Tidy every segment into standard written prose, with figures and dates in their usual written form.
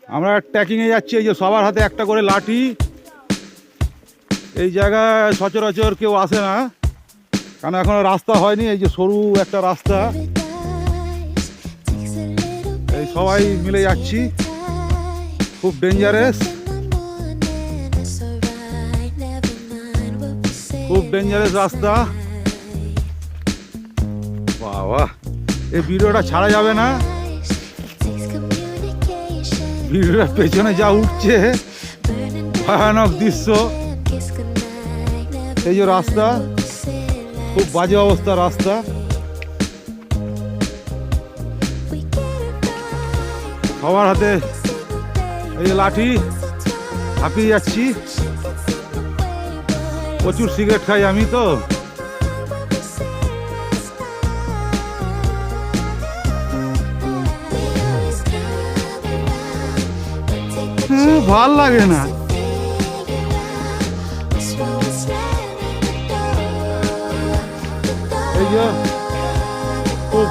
আমরা ট্রেকিংয়ে যাচ্ছি, এই যে সবার হাতে একটা করে লাঠি। এই জায়গায় সচরাচর কেউ আসে না, কারণ এখনো রাস্তা হয়নি। এই যে সরু একটা রাস্তা, এই সবাই মিলে যাচ্ছি। খুব ডেঞ্জারাস, খুব ডেঞ্জারাস রাস্তা। বাবা, এই ভিডিওটা ছাড়া যাবে না। ভিডিওটার পেছনে যা উঠছে, ভয়ানক দৃশ্য। এই যে রাস্তা, খুব বাজে অবস্থা রাস্তা। সবার হাতে এই যে লাঠি, হাঁপিয়ে যাচ্ছি। প্রচুর সিগারেট খাই আমি তো। ভাল লাগে না। এই যে খুব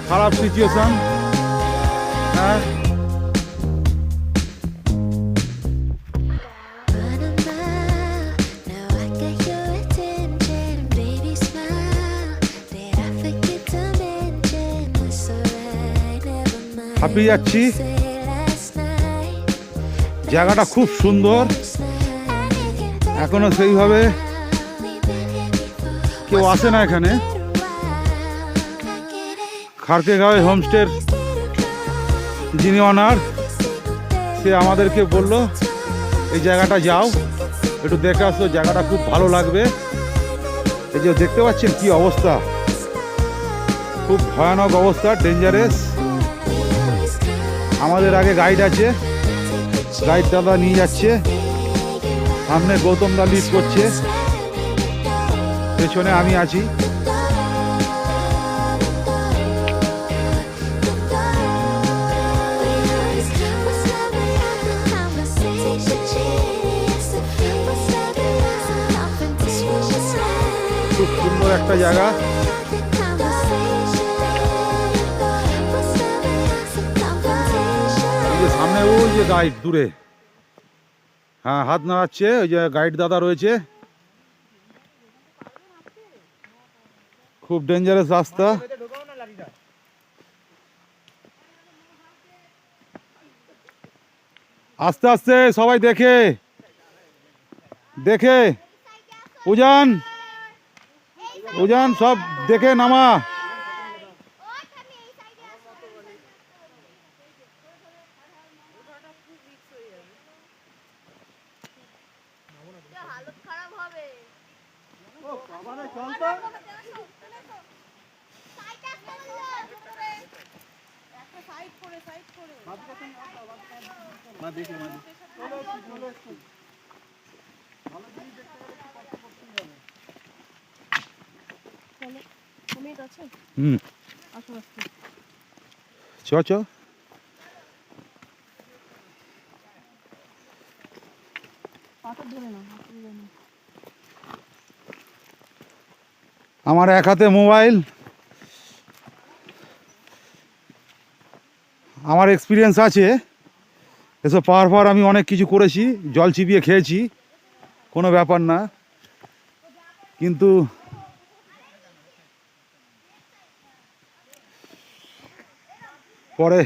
খারাপ সিচুয়েশন। হ্যাঁ, হাঁপিয়ে যাচ্ছি। জায়গাটা খুব সুন্দর, এখনো সেইভাবে কেউ আসে না এখানে। খাড়কেগাঁও হোমস্টের যিনি অনার, সে আমাদেরকে বলল এই জায়গাটা যাও, একটু দেখে আসো, জায়গাটা খুব ভালো লাগবে। এই যে দেখতে পাচ্ছেন কি অবস্থা, খুব ভয়ানক অবস্থা, ডেঞ্জারাস। আমাদের আগে গাইড আছে, গাইড দাদা নিয়ে যাচ্ছে, সামনে গৌতম দা লিড করছে, পেছনে আমি আছি। খুব সুন্দর একটা জায়গা। এই যে সামনে ওই যে গাইড দূরে, হ্যাঁ হাত নাড়াচ্ছে, ওই যে গাইড দাদা রয়েছে। খুব ডেঞ্জারাস রাস্তা। আস্তে আস্তে সবাই দেখে দেখে, উজান উজান সব দেখে নামা। চ চ। আমার এক হাতে মোবাইল, আমার এক্সপিরিয়েন্স আছে এসব পাওয়ার পর। আমি অনেক কিছু করেছি, জল চিবিয়ে খেয়েছি, কোনো ব্যাপার না। কিন্তু পরে